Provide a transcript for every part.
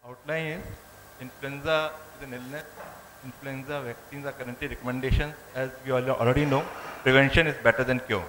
outline is influenza is an illness. Influenza vaccines are currently recommendations. As we already know, prevention is better than cure.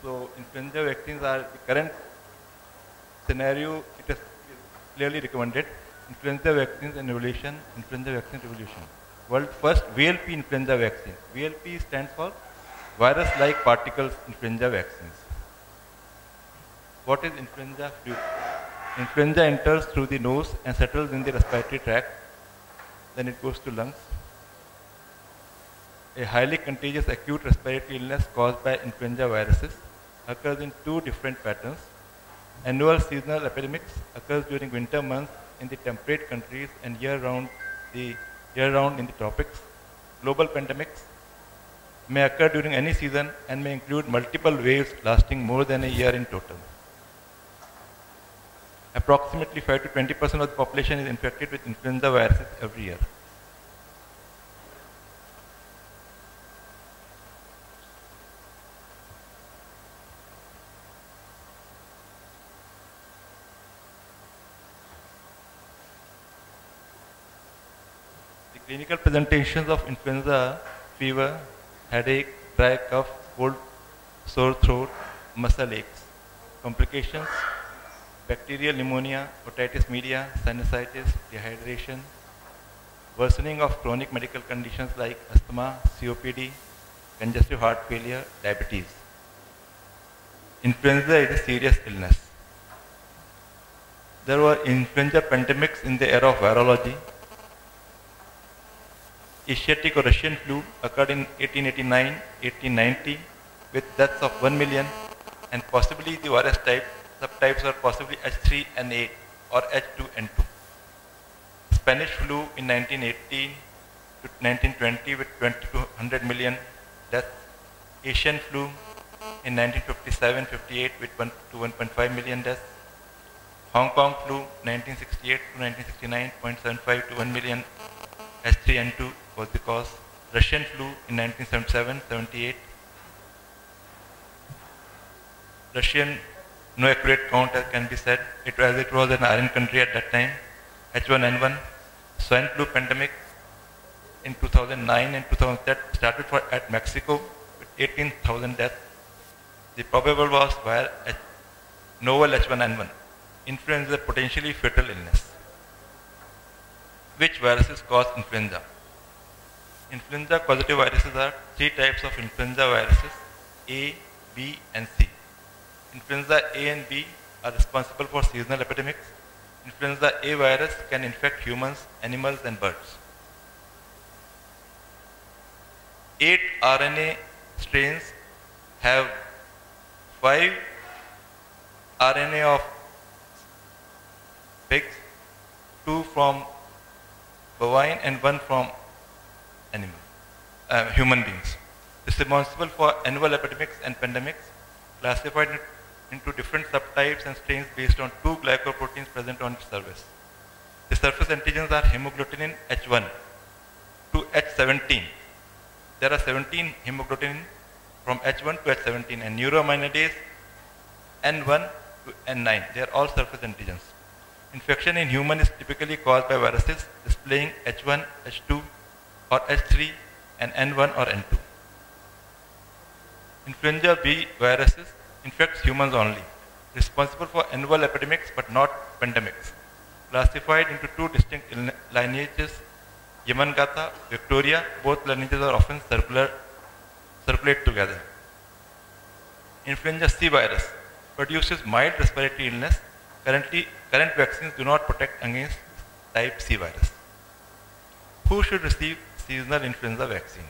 So influenza vaccines are the current scenario. It is clearly recommended. Influenza vaccines and evolution. Influenza vaccine revolution. World first VLP influenza vaccine. VLP stands for virus-like particles influenza vaccines. What is influenza flu? Influenza enters through the nose and settles in the respiratory tract. Then it goes to lungs. A highly contagious acute respiratory illness caused by influenza viruses occurs in two different patterns. Annual seasonal epidemics occurs during winter months in the temperate countries and year-round in the tropics. Global pandemics may occur during any season and may include multiple waves lasting more than a year in total. Approximately 5 to 20% of the population is infected with influenza viruses every year. The clinical presentations of influenza: fever, headache, dry cough, cold, sore throat, muscle aches. Complications: bacterial pneumonia, otitis media, sinusitis, dehydration, worsening of chronic medical conditions like asthma, COPD, congestive heart failure, diabetes. Influenza is a serious illness. There were influenza pandemics in the era of virology. Asiatic or Russian flu occurred in 1889-1890 with deaths of 1 million, and possibly the virus subtypes were possibly H3N8 or H2N2. Spanish flu in 1918 to 1920 with 20 to 100 million deaths. Asian flu in 1957-58 with 1 to 1.5 million deaths. Hong Kong flu 1968 to 1969, 0.75 to 1 million H3N2 was the cause. Russian flu in 1977-78. Russian, no accurate count as can be said. It was an iron country at that time. H1N1. Swine flu pandemic in 2009 and 2010 started at Mexico with 18,000 deaths. The probable was via novel H1N1. Influenza, potentially fatal illness. Which viruses cause influenza? Influenza causative viruses are three types of influenza viruses: A, B, and C. Influenza A and B are responsible for seasonal epidemics. Influenza A virus can infect humans, animals, and birds. 8 RNA strains have 5 RNA of pigs, 2 from bovine and 1 from human beings. Responsible for annual epidemics and pandemics, classified into different subtypes and strains based on 2 glycoproteins present on its surface. The surface antigens are hemagglutinin H1 to H17. There are 17 hemagglutinin from H1 to H17 and neuraminidase N1 to N9. They are all surface antigens. Infection in human is typically caused by viruses displaying H1, H2 or H3 and N1 or N2. Influenza B viruses infects humans only, responsible for annual epidemics but not pandemics. Classified into 2 distinct lineages, Yamagata, Victoria, both lineages are often circulate together. Influenza C virus produces mild respiratory illness. Current vaccines do not protect against type C virus. Who should receive seasonal influenza vaccine?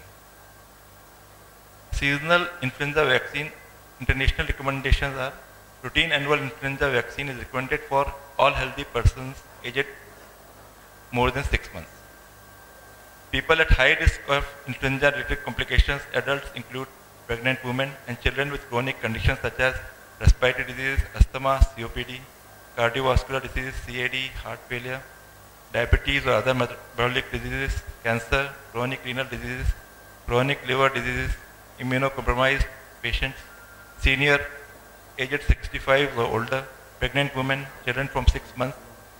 Seasonal influenza vaccine international recommendations are: routine annual influenza vaccine is recommended for all healthy persons aged more than 6 months. People at high risk of influenza-related complications, adults include pregnant women and children with chronic conditions such as respiratory disease, asthma, COPD, cardiovascular disease, CAD, heart failure, diabetes or other metabolic diseases, cancer, chronic renal diseases, chronic liver diseases, immunocompromised patients, senior aged 65 or older, pregnant women, children from 6 months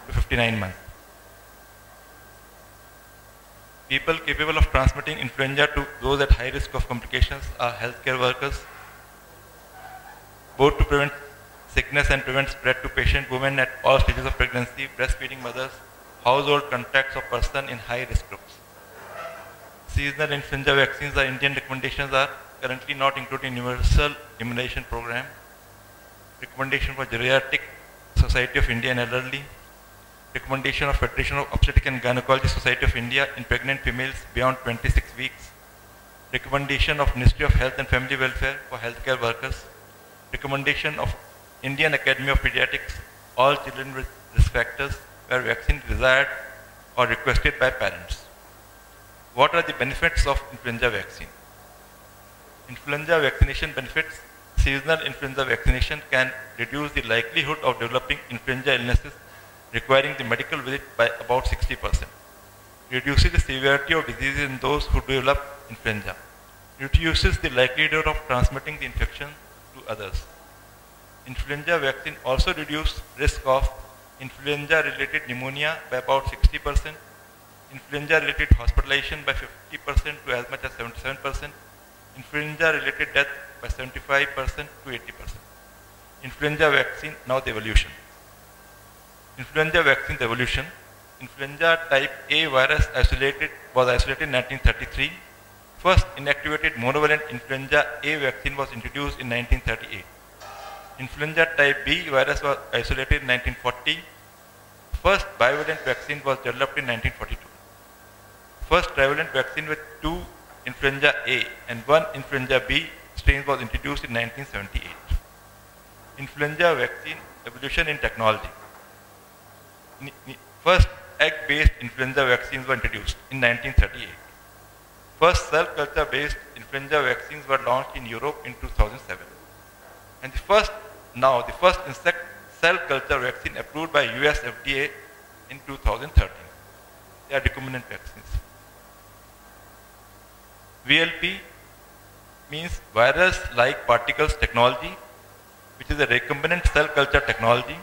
to 59 months. People capable of transmitting influenza to those at high risk of complications are healthcare workers, both to prevent sickness and prevent spread to patient women at all stages of pregnancy, breastfeeding mothers, household contacts of person in high risk groups. Seasonal influenza vaccines, the Indian recommendations are currently not included in universal immunization program. Recommendation for Geriatric Society of India and Elderly. Recommendation of Federation of Obstetric and Gynecology Society of India in pregnant females beyond 26 weeks. Recommendation of Ministry of Health and Family Welfare for healthcare workers. Recommendation of Indian Academy of Pediatrics, all children with risk factors where vaccine is desired or requested by parents. What are the benefits of influenza vaccine? Influenza vaccination benefits. Seasonal influenza vaccination can reduce the likelihood of developing influenza illnesses requiring the medical visit by about 60%. Reduces the severity of disease in those who develop influenza. Reduces the likelihood of transmitting the infection to others. Influenza vaccine also reduces risk of influenza-related pneumonia by about 60%, influenza-related hospitalization by 50% to as much as 77%, influenza-related death by 75% to 80%. Influenza vaccine, now the evolution. Influenza vaccine evolution. Influenza type A virus was isolated in 1933. First inactivated monovalent influenza A vaccine was introduced in 1938. Influenza type B virus was isolated in 1940. First bivalent vaccine was developed in 1942. First trivalent vaccine with 2 influenza A and 1 influenza B strains was introduced in 1978. Influenza vaccine evolution in technology. First egg-based influenza vaccines were introduced in 1938. First cell culture-based influenza vaccines were launched in Europe in 2007. And the first insect cell culture vaccine approved by US FDA in 2013. They are recombinant vaccines. VLP means virus-like particles technology, which is a recombinant cell culture technology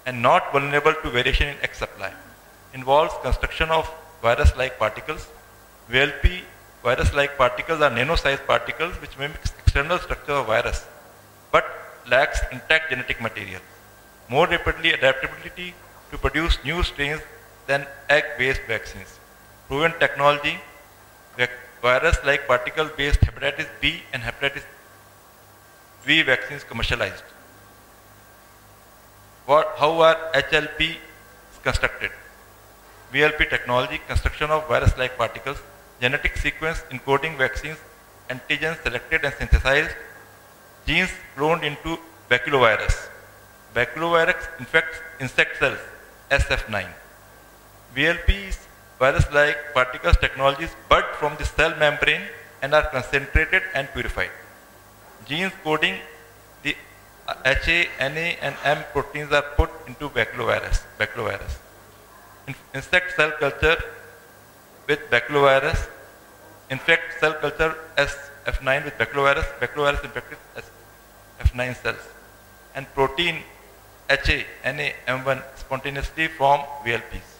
and not vulnerable to variation in X supply. Involves construction of virus-like particles. VLP virus-like particles are nano-sized particles which mimics external structure of virus but lacks intact genetic material. More rapidly adaptability to produce new strains than egg-based vaccines. Proven technology, virus-like particle-based hepatitis B and hepatitis V vaccines commercialized. How are HLP constructed? VLP technology, construction of virus-like particles, genetic sequence encoding vaccines, antigens selected and synthesized, genes cloned into baculovirus. Baculovirus infects insect cells, SF9. VLP's virus-like particles technologies bud from the cell membrane and are concentrated and purified. Genes coding the HA, NA and M proteins are put into baculovirus. Insect cell culture with baculovirus, infect cell culture SF9 with baculovirus infected F9 cells, and protein HA, NA, M1 spontaneously form VLPs.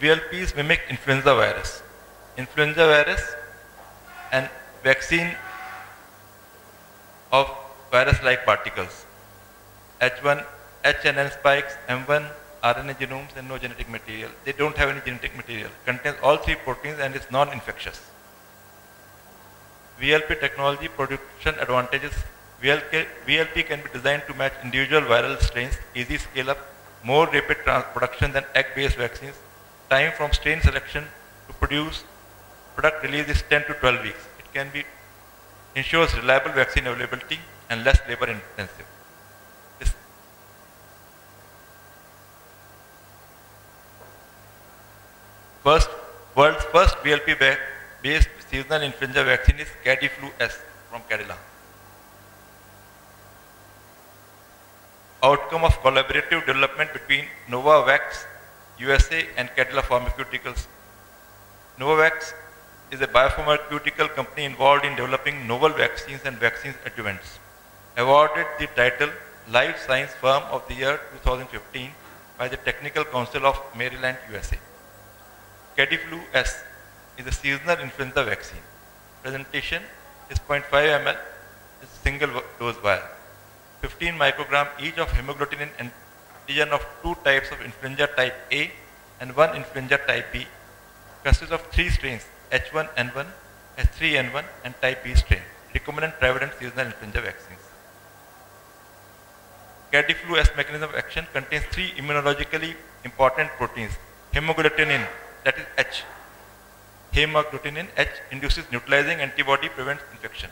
VLPs mimic influenza virus. Influenza virus and vaccine of virus-like particles. H1, H and N spikes, M1, RNA genomes and no genetic material. They don't have any genetic material. Contains all 3 proteins and is non-infectious. VLP technology production advantages. VLP can be designed to match individual viral strains, easy scale up, more rapid production than egg-based vaccines. Time from strain selection to product release is 10 to 12 weeks. It ensures reliable vaccine availability and less labor intensive. World's first VLP-based seasonal influenza vaccine is Cadiflu S from Cadila. Outcome of collaborative development between Novavax USA and Cadila Pharmaceuticals. Novavax is a biopharmaceutical company involved in developing novel vaccines and vaccines adjuvants. Awarded the title Life Science Firm of the Year 2015 by the Technical Council of Maryland, USA. Cadiflu S is a seasonal influenza vaccine. Presentation is 0.5 ml, is single dose vial. 15 microgram each of hemagglutinin antigen of two types of influenza type A and one influenza type B. Consists of three strains, H1N1, H3N1 and type B strain. Recombinant trivalent seasonal influenza vaccines. Cadiflu S mechanism of action contains three immunologically important proteins. Hemagglutinin, that is H. Hemagglutinin H induces neutralizing antibody, prevents infection.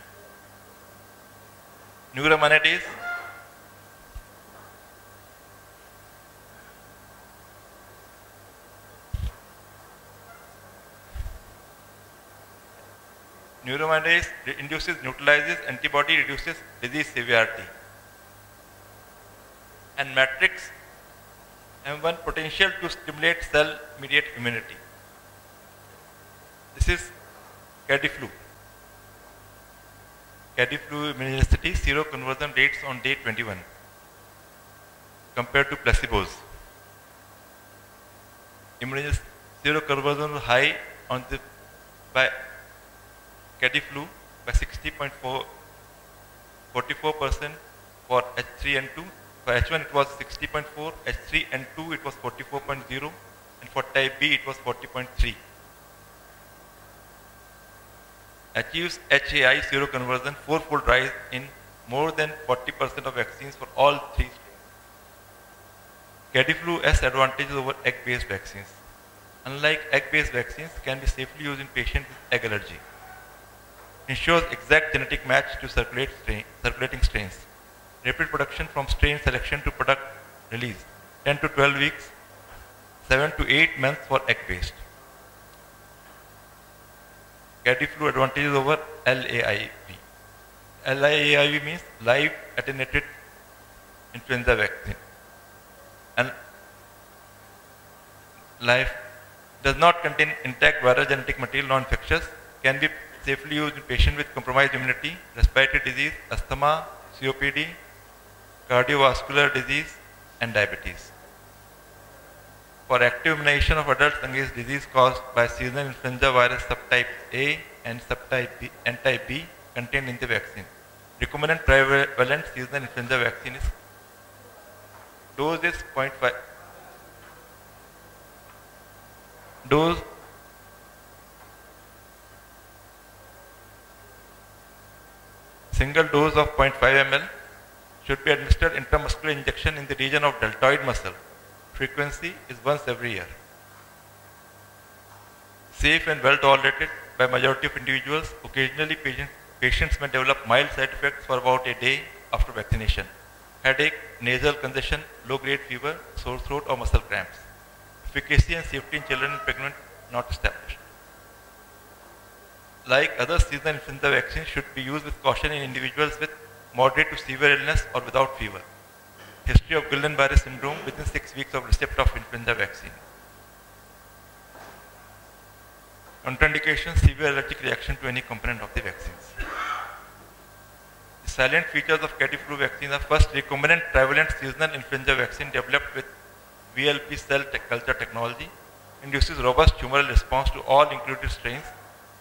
Neuraminidase, induces, neutralizes antibody, reduces disease severity. And matrix M1 potential to stimulate cell-mediated immunity. This is Cadiflu. Cadiflu immunogenicity, seroconversion rates on day 21 compared to placebos. Immunogenicity seroconversion was high on the by Cadiflu by 60.44% for H3N2. For H1 it was 60.4, H3N2 it was 44.0, and for type B it was 40.3. Achieves HAI seroconversion fourfold rise in more than 40% of vaccines for all three strains. Cadiflu S advantages over egg-based vaccines. Unlike egg-based vaccines, can be safely used in patients with egg allergy. Ensures exact genetic match to circulating strains. Rapid production from strain selection to product release, 10 to 12 weeks, 7 to 8 months for egg-based. Cadiflu advantages over LAIV. LAIV means live attenuated influenza vaccine. And live does not contain intact viral genetic material, non-infectious, can be safely used in patients with compromised immunity, respiratory disease, asthma, COPD, cardiovascular disease, and diabetes. For active immunization of adults against disease caused by seasonal influenza virus subtype A and subtype B and type B contained in the vaccine. Recombinant trivalent seasonal influenza vaccine is dose is 0.5. Dose single dose of 0.5 ml should be administered intramuscular injection in the region of deltoid muscle. Frequency is once every year. Safe and well tolerated by majority of individuals. Occasionally patients may develop mild side effects for about a day after vaccination. Headache, nasal congestion, low-grade fever, sore throat or muscle cramps. Efficacy and safety in children and pregnant not established. Like other seasonal influenza vaccines, should be used with caution in individuals with moderate to severe illness or without fever. History of Guillain-Barré syndrome within 6 weeks of receipt of influenza vaccine. Contraindication, severe allergic reaction to any component of the vaccines. The silent features of Cadiflu vaccine are: first, recombinant trivalent seasonal influenza vaccine developed with VLP cell culture technology, induces robust humoral response to all included strains.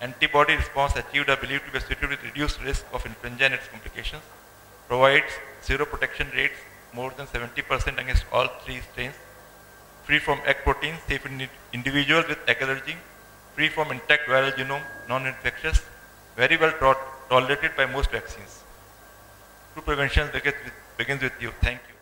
Antibody response achieved are believed to be associated with reduced risk of influenza and its complications. Provides seroprotection rates more than 70% against all three strains. Free from egg protein, safe in individuals with egg allergy. Free from intact viral genome, non-infectious. Very well tolerated by most vaccines. True prevention begins with you. Thank you.